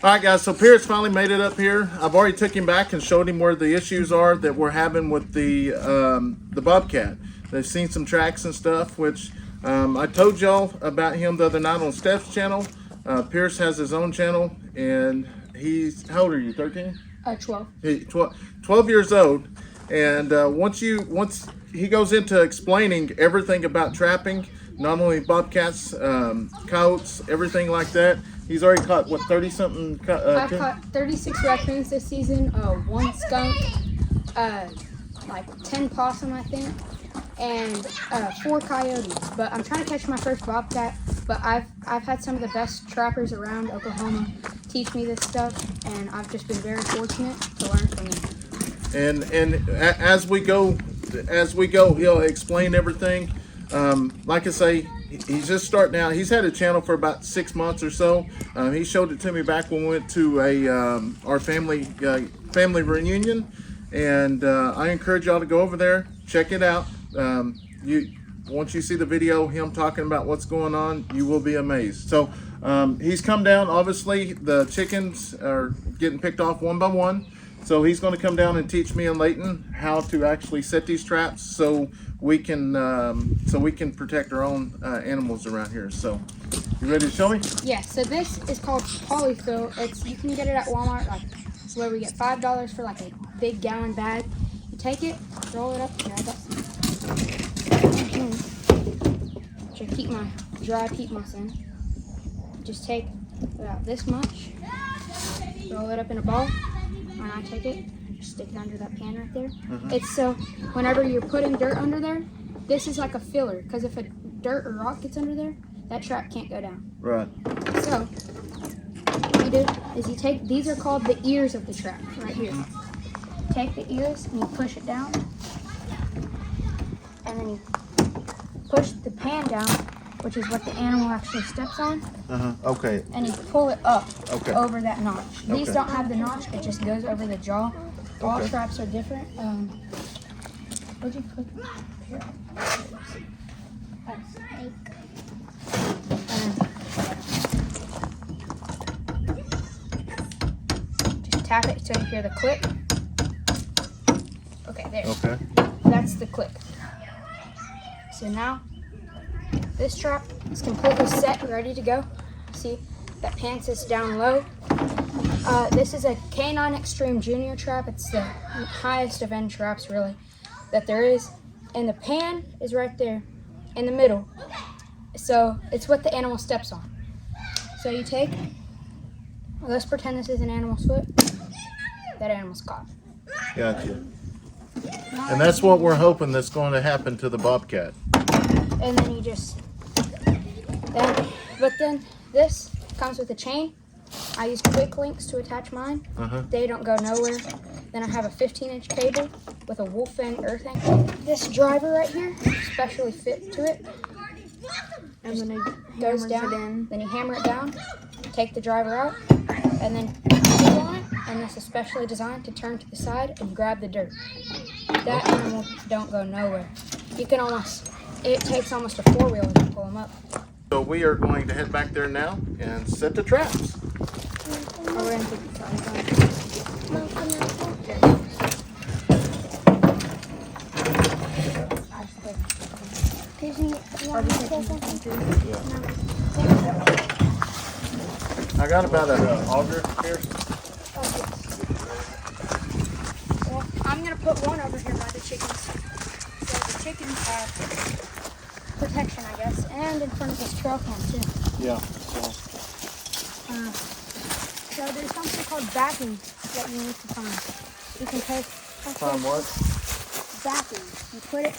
All right, guys, so Pierce finally made it up here. I've already took him back and showed him where the issues are that we're having with the Bobcat. They've seen some tracks and stuff, which I told y'all about him the other night on Steph's channel. Pierce has his own channel, and he's, how old are you, 13? 12. 12 years old. And once he goes into explaining everything about trapping, not only bobcats, coyotes, everything like that. He's already caught, what, 30-something? I've caught 36 raccoons this season, 1 skunk, like 10 possum, I think, and 4 coyotes. But I'm trying to catch my first bobcat, but I've had some of the best trappers around Oklahoma teach me this stuff, and I've just been very fortunate to learn from them. And as we go, he'll explain everything. Like I say, he's just starting out. He's had a channel for about 6 months or so. He showed it to me back when we went to our family reunion, and I encourage y'all to go over there, check it out. Once you see the video, him talking about what's going on, you will be amazed. So he's come down. Obviously, the chickens are getting picked off one by one. So he's going to come down and teach me and Leighton how to actually set these traps so we can protect our own animals around here. So you ready to show me? Yeah. So this is called polyfill. You can get it at Walmart, like where we get $5 for like a big gallon bag. You take it, roll it up. Here, I got some. Should keep my dry peat moss in. Just take about this much, roll it up in a ball. And I take it, just stick it under that pan right there. It's so whenever you're putting dirt under there, this is like a filler, because if a dirt or rock gets under there, that trap can't go down. Right. So what you do is you take, these are called the ears of the trap right here. Take the ears and you push it down, and then you push the pan down, which is what the animal actually steps on. Okay. And you pull it up over that notch. These don't have the notch, it just goes over the jaw. All traps are different. What'd you put here? Just tap it so you hear the click. Okay, there. Okay. That's the click. So now, this trap is completely set, ready to go. See, that pan sits down low. This is a K9 Extreme Junior trap. It's the highest of end traps, really, that there is. And the pan is right there in the middle. So it's what the animal steps on. So you take, let's pretend this is an animal's foot. That animal's caught. Gotcha. And that's what we're hoping that's going to happen to the bobcat. And then you just, but then this comes with a chain. I use quick links to attach mine. They don't go nowhere. Then I have a 15-inch cable with a wolf fang earthing. This driver right here, specially fit to it. And then it goes down. Then you hammer it down, take the driver out, and then pull on it. And this is specially designed to turn to the side and grab the dirt. That animal don't go nowhere. You can almost, it takes almost a 4-wheeler to pull them up. So we are going to head back there now and set the traps. Oh, we're gonna take the size out. I got about an auger here. Well, I'm gonna put one over here by the chickens. So the chickens have protection, I guess, and in front of this trail cam too. Yeah. So there's something called backing that you need to find. You can take Find what? backing. You put it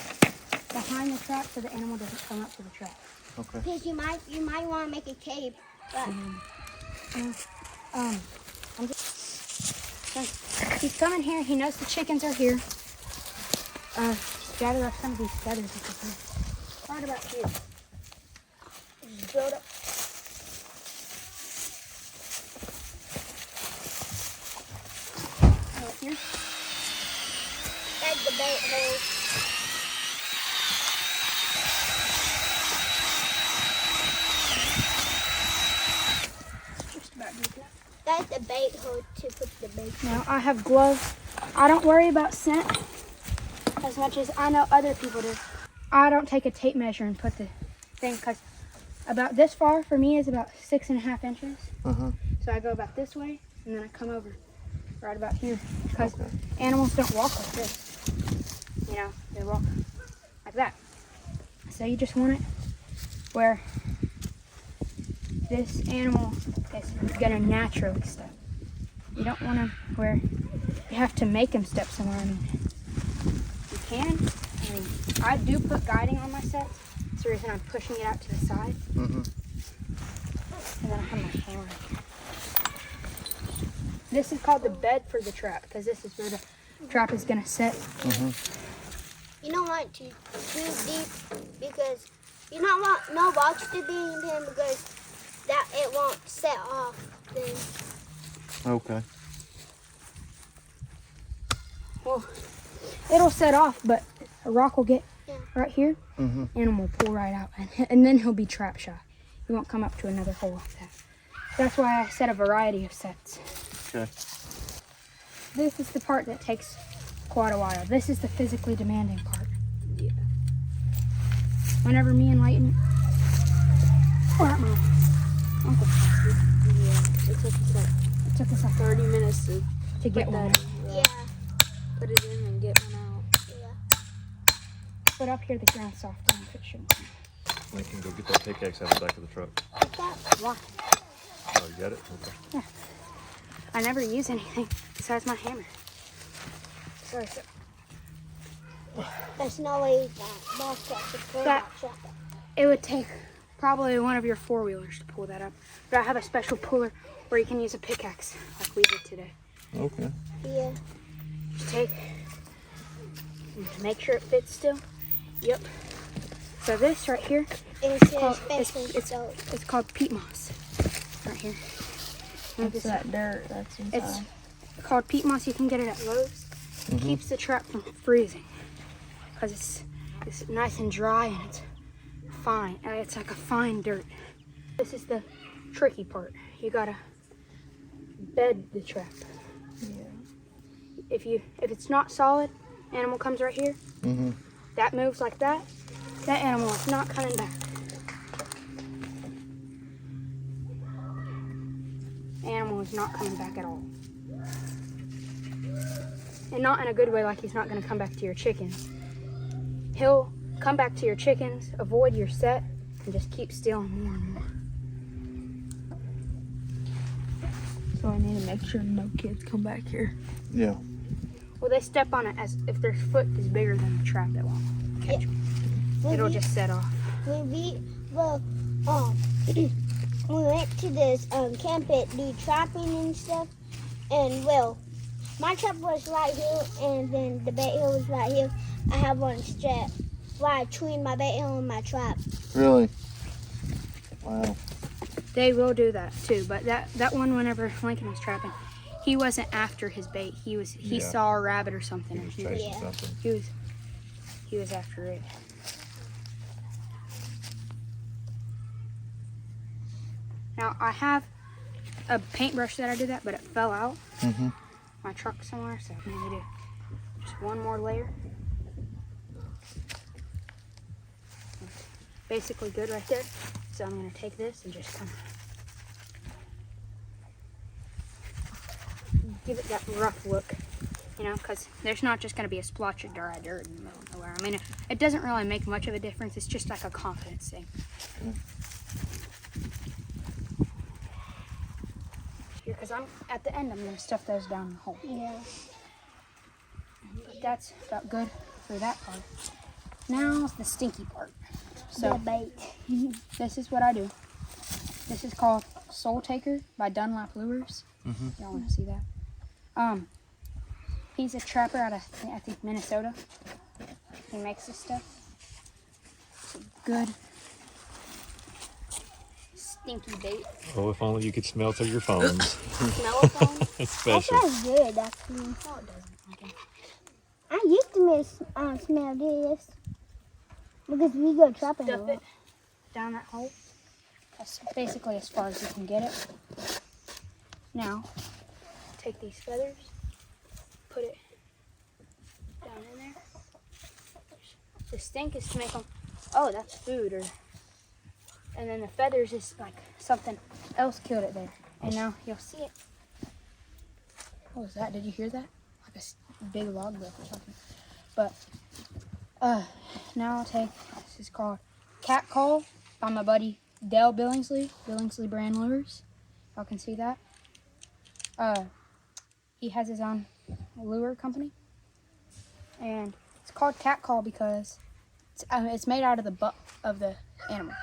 behind the trap so the animal doesn't come up to the trap. Okay. Because you might want to make a cave. But I'm just, he's coming here. He knows the chickens are here. Gather up some of these feathers if you can. Right about here. Just build up. Right here. that's the bait hole. Just about deep enough. That's the bait hole to put the bait. Now I have gloves. I don't worry about scent as much as I know other people do. I don't take a tape measure and put the thing because about this far for me is about 6.5 inches. So I go about this way and then I come over right about here because animals don't walk like this. You know, they walk like that. So you just want it where this animal is gonna naturally step. You don't want to where you have to make him step somewhere. I mean, you can. I mean, I do put guiding on my sets. That's the reason I'm pushing it out to the side. And then I have my hammer. This is called the bed for the trap because this is where the trap is gonna set. You don't want to too deep because you don't want no rocks to be in him because that it won't set off then. Okay. Well, it'll set off, but a rock will get right here, animal will pull right out, and then he'll be trap shy. He won't come up to another hole like that. That's why I set a variety of sets. Okay. This is the part that takes quite a while. This is the physically demanding part. Yeah. Whenever me and Leighton, or at my uncle's house, Yeah. It took us like 30 minutes to get put one. that in. Yeah. Put it in and get one out. Yeah. But up here the ground's soft enough it shouldn't. We can go get that pickaxe out the back of the truck. Why? Oh, you got it? Okay. I never use anything besides my hammer. Sorry, sir. There's no way that boss truck could pull That- that truck up. It would take probably one of your four-wheelers to pull that up. But I have a special puller where you can use a pickaxe like we did today. Okay. Yeah. Just take, make sure it fits still. Yep. So this right here, It's called- special it's- so it's called peat moss. Right here. What's that dirt that's inside? It's called peat moss. You can get it at Lowe's. It keeps the trap from freezing because it's nice and dry and it's fine. It's like a fine dirt. This is the tricky part. You gotta bed the trap. Yeah. If it's not solid, animal comes right here. That moves like that. That animal is not coming back. Animal is not coming back at all. And not in a good way, like he's not going to come back to your chickens. He'll come back to your chickens, avoid your set, and just keep stealing more and more. So I need to make sure no kids come back here. Yeah. Well, they step on it as if their foot is bigger than the trap, it won't catch them. It'll just set off. when we we went to this camp at do trapping and stuff, and well, my trap was right here, and then the bait hill was right here. I have one strap right between my bait hill and my trap. Really? Wow. They will do that too, but that one, whenever Lincoln was trapping, he wasn't after his bait. He Yeah. saw a rabbit or something. He was and chasing Yeah. something. he was after it. Now I have a paintbrush that I did that, but it fell out. My truck somewhere, so I'm gonna do just one more layer. Basically good right there. So I'm gonna take this and just kind of give it that rough look, you know, because there's not just gonna be a splotch of dry dirt in the middle of nowhere. I mean, it doesn't really make much of a difference. It's just like a confidence thing. Because I'm at the end, I'm gonna stuff those down the hole. Yeah. But that's about good for that part. Now the stinky part. So The bait. this is what I do. This is called Soul Taker by Dunlap Lures. Y'all want to see that? He's a trapper out of, I think, Minnesota. He makes this stuff. It's a good stinky bait. Oh, if only you could smell through your phones. Smell it on. It's That special. smells good, actually. No, it doesn't. Okay. I used to smell this because we go trapping a Stuff lot. it down that hole. That's basically as far as you can get it. Now, take these feathers, put it down in there. The stink is to make them, oh, that's food, and then the feathers is like something else killed it there. And now you'll see it. What was that? Did you hear that? Like a big log lift or something. But now I'll take, this is called Cat Call by my buddy Dale Billingsley brand lures. Y'all can see that. He has his own lure company. And it's called Cat Call because it's made out of the butt of the animal.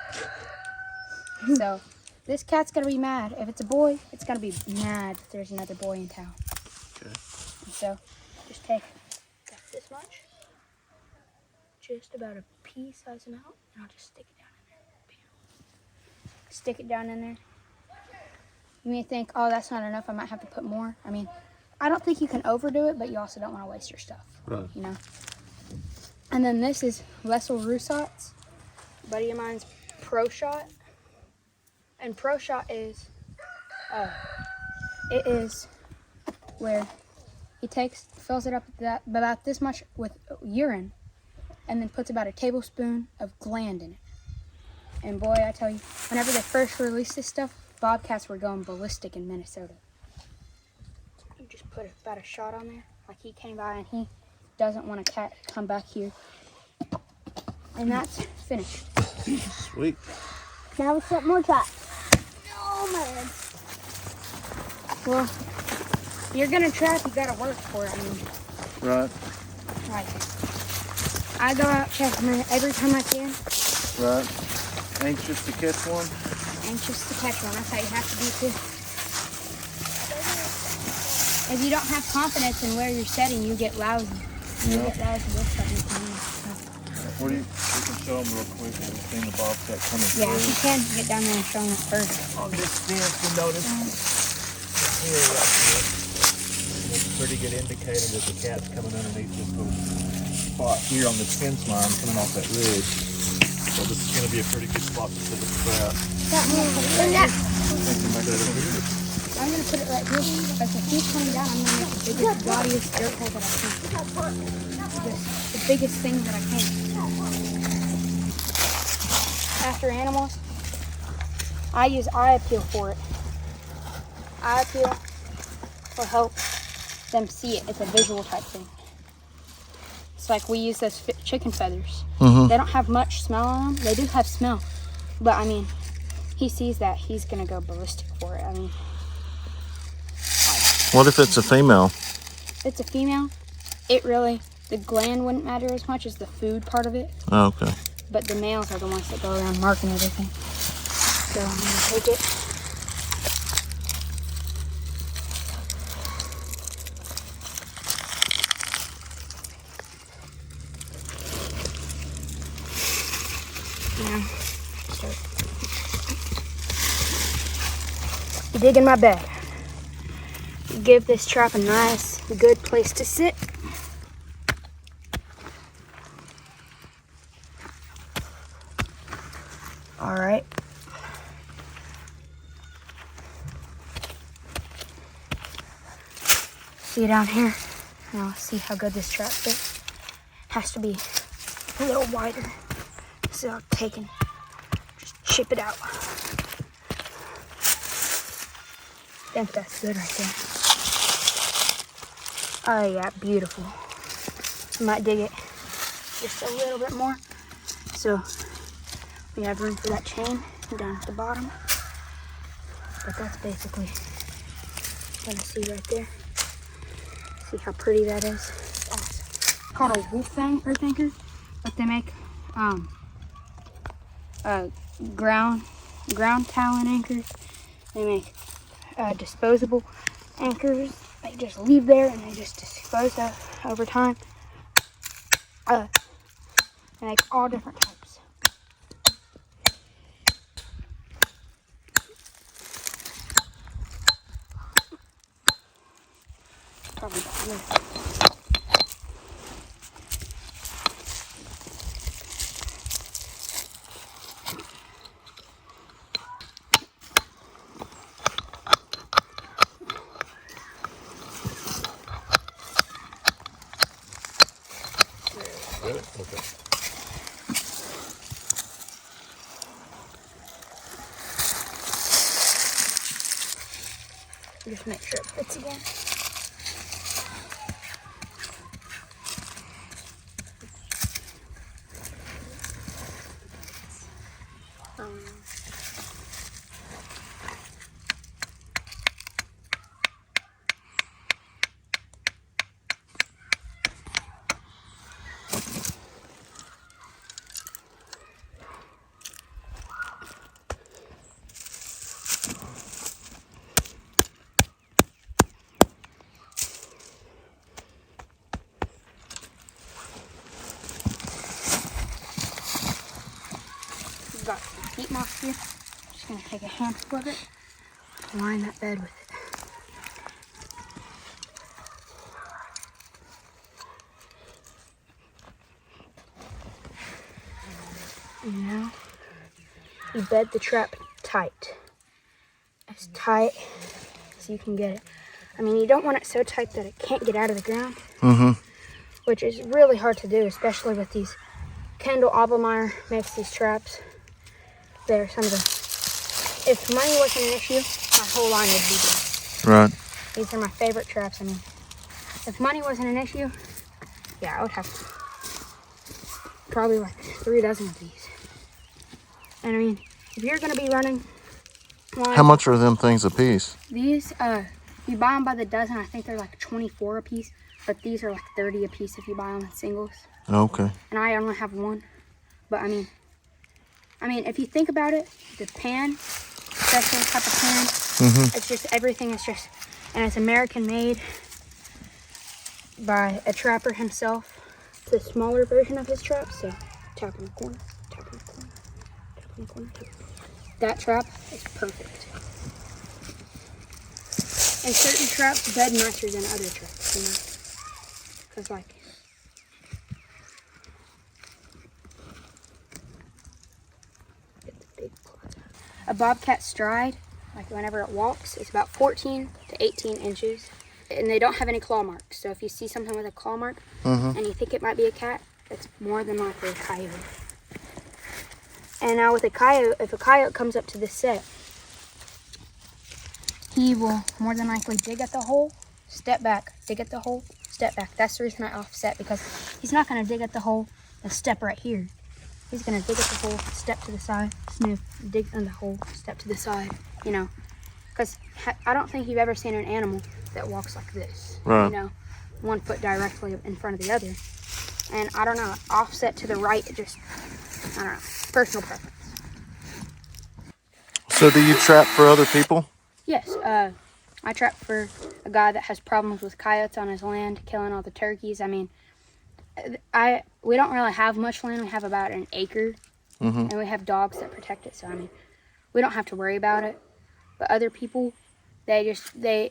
So this cat's gonna be mad. If it's a boy, it's gonna be mad if there's another boy in town. Okay. And so just take this much, just about a pea-sized amount, and I'll just stick it down in there. Bam. Stick it down in there. You may think, oh, that's not enough. I might have to put more. I mean, I don't think you can overdo it, but you also don't want to waste your stuff. Right. You know. And then this is Lessel Roussots. A buddy of mine's Pro Shot. And Pro Shot is, it is where he fills it up about this much with urine, and then puts about a tablespoon of gland in it. And boy, I tell you, whenever they first released this stuff, bobcats were going ballistic in Minnesota. You just put about a shot on there, like he came by and he doesn't want a cat to come back here. And that's finished. Sweet. Now we set more traps. No, man. Well, you're gonna trap, you gotta work for it. I mean, Right. like, I go out checking it every time I can. Right. Anxious to catch one. Anxious to catch one. That's how you have to be too. If you don't have confidence in where you're setting, you get lousy. You get lousy with something. What do you? We can show them real quick. We've seen the bobcat coming Yeah, through. if you can, get down there and show them it first. On this fence, we noticed here, right here. It's a pretty good indicator that the cat's coming underneath this little spot here on the fence line, coming off that ridge. So this is going to be a pretty good spot to set the trap. I'm going to put it right here. Because if he's coming down, I'm going to make the biggest, gaudiest dirt hole that I can. The biggest thing that I can. After animals, I use eye appeal for it. Eye appeal will help them see it. It's a visual type thing. It's like we use those chicken feathers. They don't have much smell on them. They do have smell. But, I mean, he sees that, he's going to go ballistic for it. I mean, What if it's a female? if it's a female, the gland wouldn't matter as much as the food part of it. Oh, okay. But the males are the ones that go around marking everything. So I'm going to take it. Now, start digging my bed. Give this trap a nice, good place to sit. All right. See down here. Now see how good this trap fits. Has to be a little wider. So I'll take and just chip it out. I think that's good right there. Oh yeah, beautiful. I might dig it just a little bit more. So we have room for that chain down at the bottom. But that's basically what I see right there. See how pretty that is? It's awesome. It's called a wolf fang earth anchor, but they make ground talon anchors. They make disposable anchors. They just leave there and they just dispose of over time. They make all different types. Probably about here. Just make sure it fits again. Got some peat moss here. Just gonna take a handful of it, line that bed with it. And now you bed the trap tight, as tight as you can get it. I mean, you don't want it so tight that it can't get out of the ground, which is really hard to do, especially with these. Kendall Obermeyer makes these traps. They're some of the, if money wasn't an issue, my whole line would be these. Right. These are my favorite traps. I mean, if money wasn't an issue, yeah, I would have probably like 3 dozen of these. And I mean, if you're gonna be running lines, How much are them things a piece? these, you buy them by the dozen, I think they're like 24 a piece, but these are like 30 a piece if you buy them in singles. Okay. And I only have one, but I mean, if you think about it, the pan, special type of pan, it's just, everything is just, and it's American made by a trapper himself. It's a smaller version of his trap, so tap in the corner, tap in the corner, tap in the corner, tap in the corner. That trap is perfect. And certain traps bed nicer than other traps, you know? Because like, a bobcat stride, like whenever it walks, is about 14 to 18 inches. And they don't have any claw marks. So if you see something with a claw mark and you think it might be a cat, it's more than likely a coyote. And now with a coyote, if a coyote comes up to this set, he will more than likely dig at the hole, step back, dig at the hole, step back. That's the reason I offset, because he's not going to dig at the hole and step right here. He's gonna dig at the hole, step to the side, sniff, dig in the hole, step to the side, you know. Because I don't think you've ever seen an animal that walks like this, Right. you know, 1 foot directly in front of the other. And I don't know, offset to the right, it just, I don't know, personal preference. So do you trap for other people? Yes, I trap for a guy that has problems with coyotes on his land, killing all the turkeys. I mean, we don't really have much land. We have about an acre, and we have dogs that protect it. So I mean, we don't have to worry about it. But other people, a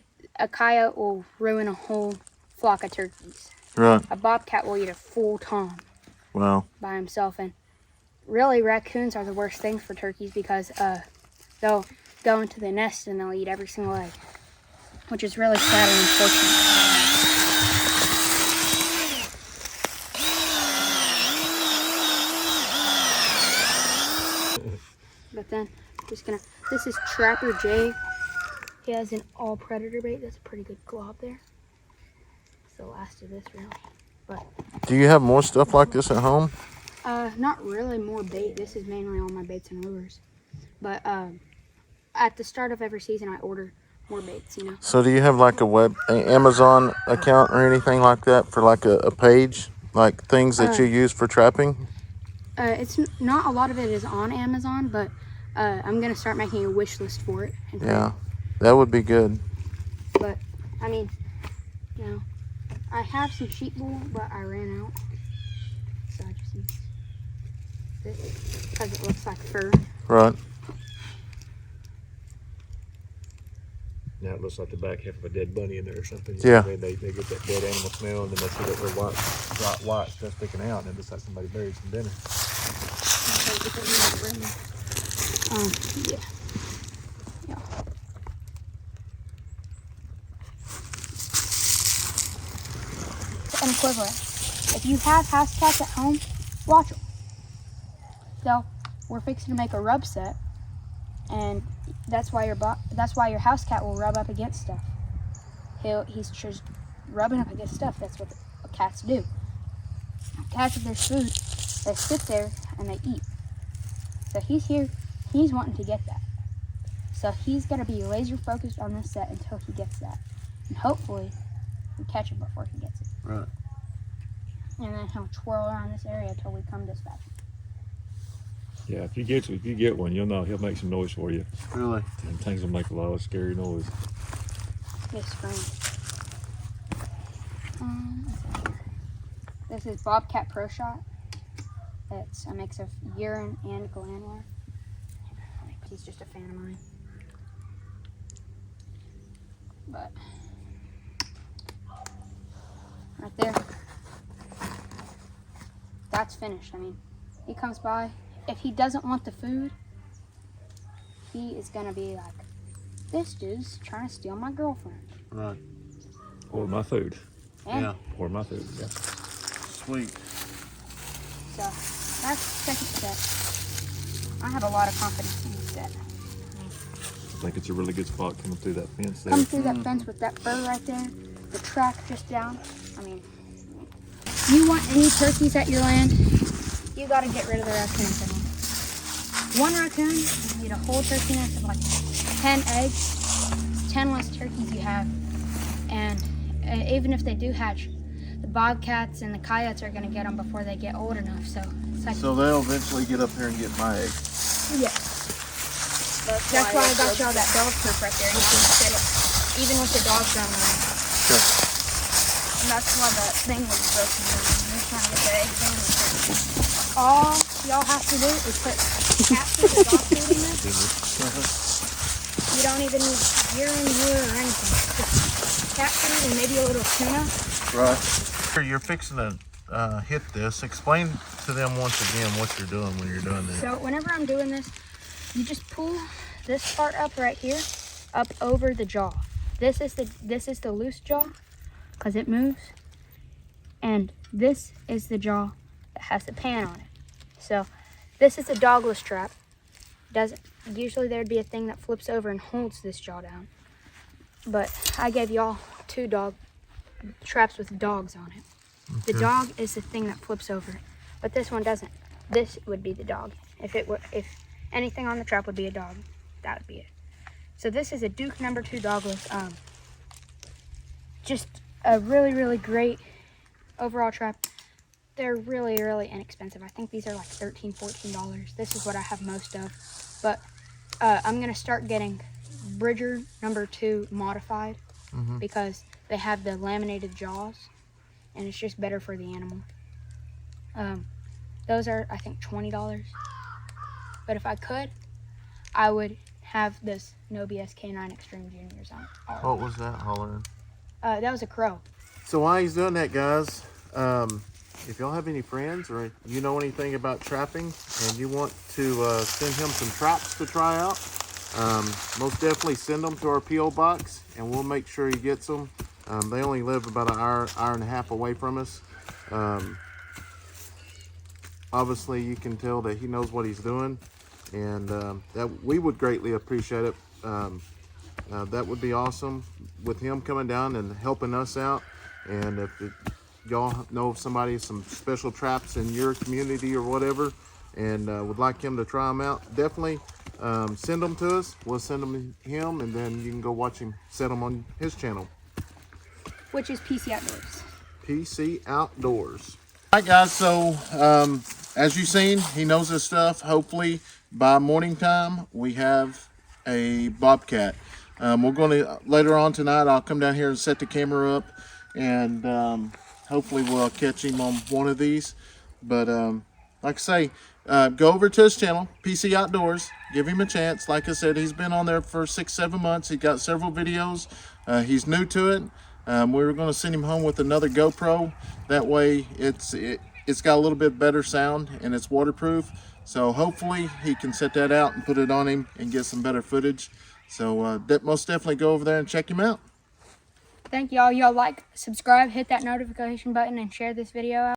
coyote will ruin a whole flock of turkeys. Right. A bobcat will eat a full tom Wow. by himself. And really, raccoons are the worst things for turkeys, because they'll go into the nest and they'll eat every single egg, which is really sad and unfortunate. But then, this is Trapper J. He has an all predator bait. That's a pretty good glob there. It's the last of this, really. But Do you have more stuff like this at home? not really more bait. This is mainly all my baits and lures. But at the start of every season, I order more baits, you know. So do you have like an Amazon account or anything like that for like a page? Like things that you use for trapping? It's not, a lot of it is on Amazon, but I'm going to start making a wish list for it. Yeah, that would be good. But, I mean, you know, I have some sheep wool, but I ran out. So I just use this because it looks like fur. Right. Now it looks like the back half of a dead bunny in there or something. Yeah. They get that dead animal smell, and then they see that little white stuff sticking out, and it looks like somebody buried some dinner. Yeah. Yeah. It's an equivalent. If you have house cats at home, watch them. So, we're fixing to make a rub set, and that's why your house cat will rub up against stuff. He's just rubbing up against stuff. That's what cats do. Cats, if there's food, they sit there and they eat. So he's here, he's wanting to get that. So he's gonna be laser focused on this set until he gets that. And hopefully we catch him before he gets it. Right. And then he'll twirl around this area until we come dispatch him. Yeah, if you get one, you'll know he'll make some noise for you. Really? And things will make a lot of scary noise. This spring. This is Bobcat Pro Shot. It's a mix of urine and glandware. He's just a fan of mine. But right there, that's finished. I mean, he comes by. If he doesn't want the food, he is gonna be like, this dude's trying to steal my girlfriend. Right. Or my food. And Yeah. Or my food, yeah. Sweet. so that's the second set. I have a lot of confidence in this set. I think it's a really good spot coming through that fence there. Come through that fence with that fur right there, the track just down. I mean, you want any turkeys at your land, you gotta get rid of the raccoons. I mean, one raccoon, you need a whole turkey nest of like 10 eggs. It's 10 less turkeys you have. And even if they do hatch, the bobcats and the coyotes are gonna get them before they get old enough. So it's like, So they'll eventually get up here and get my egg. yes. That's why I got y'all that dog proof right there. You can set it, even with the dogs running around. Sure. And that's why the thing was broken. You're trying to get the eggs in. All y'all have to do is put cat food or dog food in this. You don't even need urine, lure, or anything. Just cat food and maybe a little tuna. Right. You're fixing to hit this. Explain to them once again what you're doing when you're doing this. So whenever I'm doing this, you just pull this part up right here, up over the jaw. This is the loose jaw, because it moves. And this is the jaw that has the pan on it. So this is a dogless trap. Usually there'd be a thing that flips over and holds this jaw down. But I gave y'all 2 dog traps with dogs on it. Okay. The dog is the thing that flips over, but this one doesn't. This would be the dog. If anything on the trap would be a dog, that would be it. So this is a Duke No. 2 dogless. Just a really, really great overall trap. They're really, really inexpensive. I think these are like $13, $14. This is what I have most of. But I'm gonna start getting Bridger No. 2 modified because they have the laminated jaws, and it's just better for the animal. Those are, I think, $20. But if I could, I would have this No BS K9 Extreme Juniors on. What was that hollering? That was a crow. So while he's doing that, guys, if y'all have any friends or you know anything about trapping and you want to send him some traps to try out, most definitely send them to our P.O. box and we'll make sure he gets them. They only live about an hour and a half away from us. Obviously, you can tell that he knows what he's doing, and that we would greatly appreciate it. That would be awesome with him coming down and helping us out. And if y'all know of somebody, some special traps in your community or whatever, and would like him to try them out, definitely send them to us. We'll send them to him, and then you can go watch him set them on his channel, Which is PC Outdoors. PC Outdoors. All right, guys, so as you've seen, he knows his stuff. Hopefully by morning time we have a bobcat. We're going to later on tonight, I'll come down here and set the camera up, and hopefully we'll catch him on one of these. But like I say, go over to his channel, PC Outdoors, give him a chance. Like I said, he's been on there for 6-7 months. He got several videos. He's new to it. We were going to send him home with another GoPro. That way it's got a little bit better sound and it's waterproof. So hopefully he can set that out and put it on him and get some better footage. So most definitely go over there and check him out. Thank y'all. Y'all like, subscribe, hit that notification button, and share this video out.